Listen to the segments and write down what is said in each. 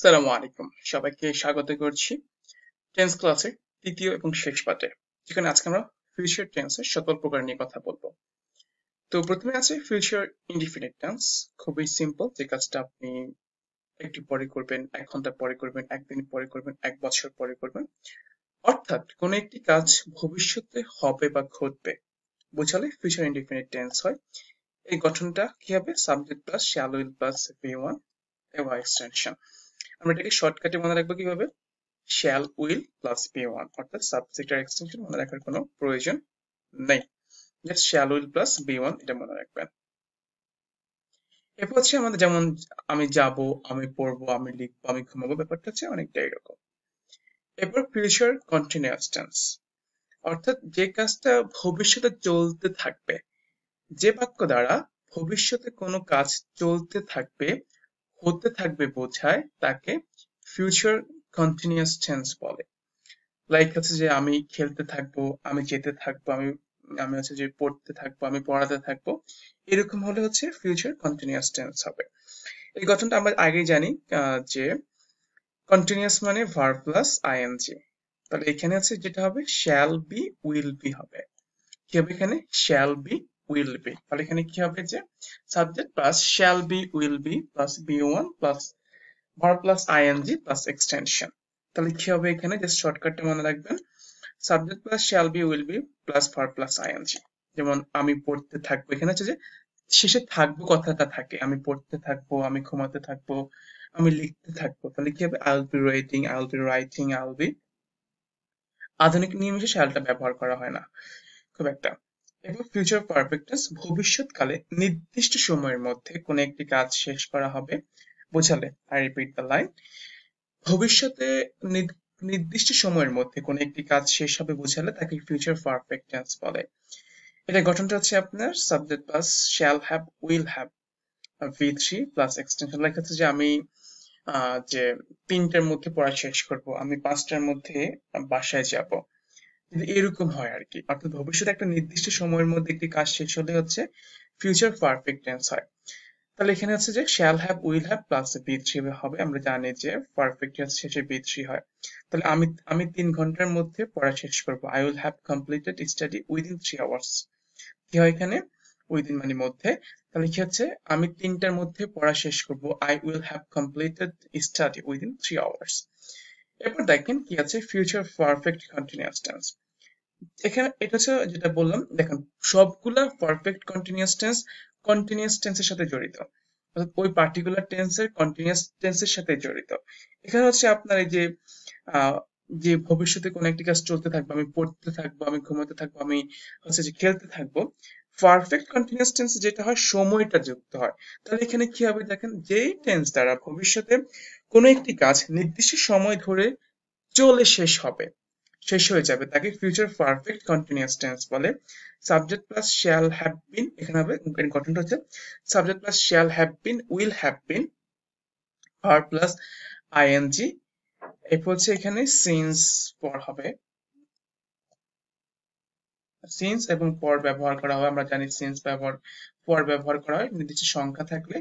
আসসালামু আলাইকুম, সবাইকে স্বাগত করছি টেন্স ক্লাসের তৃতীয় এবং শেষ পাঠে, যেখানে আজকে আমরা ফিউচার টেন্সের সকল প্রকার নিয়ে কথা বলবো। তো প্রথমে আছে ফিউচার ইনডিফিনিট টেন্স। খুবই সিম্পল, যে কাজটা আপনি একটু পরে করবেন, 1 ঘন্টা পরে করবেন, 1 দিন পরে করবেন, 1 বছর পরে করবেন। অর্থাৎ কোন একটি কাজ ভবিষ্যতে হবে বা ঘটবে বোঝালে ফিউচার ইনডিফিনিট টেন্স হয়। এই গঠনটা কি হবে? Subject plus shall will plus V1 এবং এক্সটেনশন। আমরা এটাকে শর্টকাটে মনে রাখবো কিভাবে? শ্যাল উইল প্লাস V1, অর্থাৎ সাবজেক্ট আর এক্সটেনশন মনে রাখার কোনো প্রয়োজন নেই। Just shall will plus V1 এটা মনে রাখবেন। এরপর হচ্ছে আমাদের যেমন আমি যাব, আমি পড়বো, আমি লিখবো, আমি ঘুমাবো, ব্যাপারটা হচ্ছে অনেকটা এরকম। এরপর ফিউচার কন্টিনিউয়াস টেন্স, অর্থাৎ যে কাজটা ভবিষ্যতে চলতে থাকবে, যে বাক্য দ্বারা ভবিষ্যতে কোনো কাজ চলতে থাকবে, হতে থাকবে বোঝায়, তাকে ফিউচার কন্টিনিউয়াস টেন্স বলে। লাইক হচ্ছে যে আমি খেলতে থাকবো, আমি যেতে থাকবো, আমি আমি হচ্ছে যে পড়তে থাকবো, আমি পড়াতে থাকবো, এরকম হলে হচ্ছে ফিউচার কন্টিনিউয়াস টেন্স হবে। এই গঠনটা আমরা আগেই জানি যে কন্টিনিউয়াস মানে ভার্ব প্লাস আইএনজি। তাহলে এখানে আছে যেটা হবে শ্যাল বি উইল বি হবে। কি হবে এখানে? Shall be will be. তাহলে এখানে কি হবে? যে subject plus shall be will be plus V1 plus verb plus ING plus extension. তাহলে কি হবে এখানে? জাস্ট শর্টকাটটা মনে রাখবেন, subject plus shall be will be plus verb plus ING. যেমন আমি পড়তে থাকবো, এখানে হচ্ছে যে শেষে থাকবো কথাটা থাকে, আমি পড়তে থাকবো, আমি ঘুমাতে থাকবো, আমি লিখতে থাকবো। তাহলে কি হবে? I will B writing, I will B writing, I will B. আধুনিক নিয়মে শ্যালটা ব্যবহার করা হয় না খুব একটা। এবার ফিউচার পারফেক্ট টেন্স, ভবিষ্যৎকালে নির্দিষ্ট সময়ের মধ্যে কোনো একটি কাজ শেষ করা হবে বোঝালে, আই রিপিট দ্য লাইন, ভবিষ্যতে নির্দিষ্ট সময়ের মধ্যে কোনো একটি কাজ শেষ হবে বোঝালে তাকে ফিউচার পারফেক্ট টেন্স বলে। এটা গঠনটা হচ্ছে আপনার subject plus shall have will have V3 plus extension. লেখা আছে যে আমি যে 3টার মধ্যে পড়া শেষ করব, আমি 5টার মধ্যে বাসায় যাব, যদি এরকম হয় আর কি। অর্থাৎ ভবিষ্যতে একটা নির্দিষ্ট সময়ের মধ্যে একটি কাজ শেষ হলে হচ্ছে ফিউচার পারফেক্ট টেন্স হয়। তাহলে এখানে হচ্ছে যে shall have will have plus V3 হবে। আমরা জানি যে পারফেক্ট টেন্স শেষে V3 হয়। তাহলে আমি 3 ঘন্টার মধ্যে পড়া শেষ করব, I will have completed study within 3 hours. কি হয় এখানে? উইদিন মানে মধ্যে। তাহলে কি হচ্ছে? আমি 3টার মধ্যে পড়া শেষ করব, I will have completed study within 3 hours. এরপর দেখেন কি আছে, ফিউচার পারফেক্ট কন্টিনিউয়াস টেন্স। এখানে এটা হচ্ছে যেটা বললাম, দেখেন সবগুলা পারফেক্ট কন্টিনিউয়াস টেন্সের সাথে জড়িত, অর্থাৎ ওই পার্টিকুলার টেন্সের কন্টিনিউয়াস টেন্সের সাথে জড়িত। এখানে হচ্ছে আপনার এই যে যে ভবিষ্যতে কোন একটি কাজ চলতে থাকবে, আমি পড়তে থাকবো, আমি ঘুমাতে থাকবো, আমি হচ্ছে যে খেলতে থাকবো, পারফেক্ট কন্টিনিউয়াস টেন্স যেটা হয় সময়টা যুক্ত হয়। তাহলে এখানে কি হবে? দেখেন, যেই টেন্স দ্বারা ভবিষ্যতে কোনো একটি কাজ নির্দিষ্ট সময় ধরে চলে শেষ হয়ে যাবে, তাকে ফিউচার পারফেক্ট কন্টিনিউয়াস টেন্স বলে। Subject plus shall have been, এখানে হবে এর গঠনটা হচ্ছে subject plus shall have been will have been verb plus ING. এরপর হচ্ছে এখানে সিন্স পর হবে, সিন্স এবং পর ব্যবহার করা হয়। আমরা জানি সিন্স পর ব্যবহার করা হয় নির্দিষ্ট সংখ্যা থাকলে,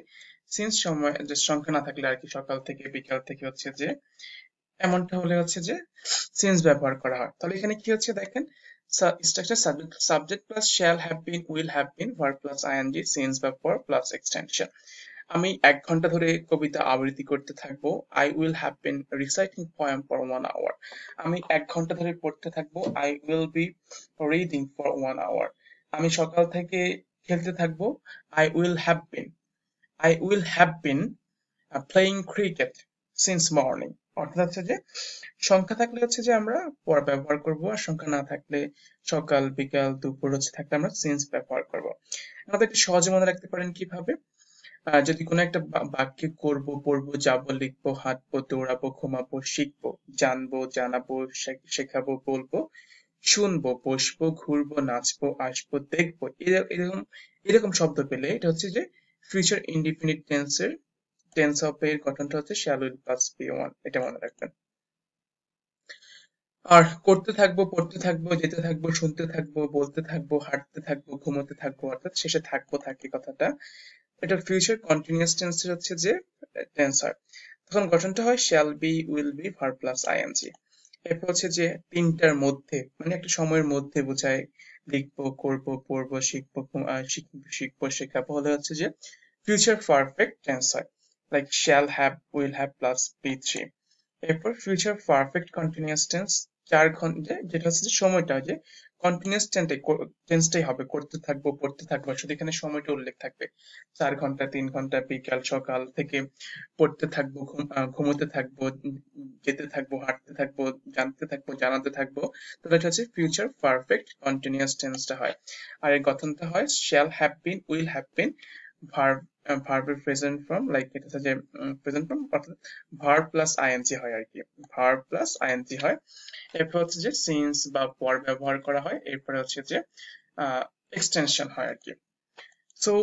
সিন্স সময় যে সংখ্যা না থাকলে আর কি, সকাল থেকে বিকাল থেকে হচ্ছে যে এমনটা হলে হচ্ছে যে সিন্স ব্যবহার করা হয়। তাহলে এখানে কি হচ্ছে দেখেন, structure subject plus shall have been will have been verb plus ING since বা পর প্লাস এক্সটেনশন। আমি 1 ঘন্টা ধরে কবিতা আবৃত্তি করতে থাকবো, I will have been reciting poem for 1 hour. আমি 1 ঘন্টা ধরে পড়তে থাকবো, I will be reading for 1 hour. আমি সকাল থেকে খেলতে থাকবো, I will have been playing cricket since morning. অর্থাৎ হচ্ছে যে সংখ্যা থাকলে হচ্ছে যে আমরা পর ব্যবহার করব, আর সংখ্যা না থাকলে সকাল বিকাল দুপুর হচ্ছে থাকলে আমরা সিন্স ব্যবহার করব। আমাদের একটু সহজে মনে রাখতে পারেন কিভাবে? যদি কোনো একটা বাক্যে করব, পড়বো, যাবো, লিখবো, হাঁটবো, দৌড়াবো, ঘুমাবো, শিখবো, জানবো, জানাবো, শেখাবো, বলবো, শুনবো, বসবো, ঘুরবো, নাচবো, আসবো, দেখবো, এরকম এরকম শব্দ পেলে এটা হচ্ছে যে ফিউচার ইনডিফিনিট টেন্সের টেন্স অফ এর গঠনটা হচ্ছে শ্যাল উইল প্লাস V1, এটা মনে রাখবেন। আর করতে থাকবো, পড়তে থাকবো, যেতে থাকবো, শুনতে থাকবো, বলতে থাকবো, হাঁটতে থাকবো, ঘুমোতে থাকবো, অর্থাৎ শেষে থাকবো থাকে কথাটা, এটা ফিউচার কন্টিনিউয়াস টেন্সের হচ্ছে যে টেন্স হয়। তখন গঠনটা হয় shall be, will be, verb plus ing। এরপর হচ্ছে যে তিনটার মধ্যে মানে একটা সময়ের মধ্যে বোঝায়, লিখবো, করবো, পড়বো, শিখবো, শিখবো, শেখাবো হলে হচ্ছে যে future perfect tense হয়, like shall have, will have plus be3। এরপর ফিউচার পারফেক্ট কন্টিনিউয়াস টেন্স 4 ঘন্টা, যেটা হচ্ছে যে সময়টা যে কন্টিনিউয়াস টেন্সটাই হবে, করতে থাকবো, পড়তে থাকবো, শুধু এখানে সময়টা উল্লেখ থাকবে। 4 ঘন্টা, 3 ঘন্টা, বিকাল, সকাল থেকে পড়তে থাকবো, ঘুমোতে থাকবো, যেতে থাকবো, হাঁটতে থাকবো, জানতে থাকবো, জানাতে থাকবো, তাহলে এটা হচ্ছে ফিউচার পারফেক্ট কন্টিনিউয়াস টেন্সটা হয়। আর এই গঠনটা হয় shall have been, will have been, verb ভার্বের প্রেজেন্ট ফর্ম, লাইক এটা হচ্ছে যে প্রেজেন্ট ফর্ম, অর্থাৎ ভার্ব প্লাস আইএনজি হয় আর কি, ভার্ব প্লাস আইএনজি হয়। এরপর হচ্ছে যে সিন্স বা পর ব্যবহার করা হয়, এরপরে হচ্ছে যে এক্সটেনশন হয় আর কি। সো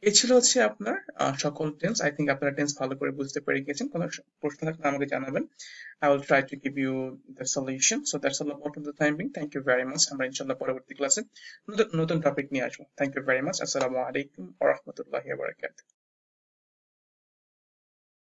এই ছিল হচ্ছে আপনার সকল টেন্স। আই থিঙ্ক আপনারা টেন্স ভালো করে বুঝতে পেরে গেছেন। কোনো প্রশ্ন থাকলে আমাকে জানাবেন। I will try to give you the solution. So that's all about the time being. Thank you very much. আমরা ইনশাআল্লাহ পরবর্তী ক্লাসে নতুন টপিক নিয়ে আসবো। Thank you very much. আসসালামু আলাইকুম ওয়া রাহমাতুল্লাহি ওয়া বারাকাতুহু।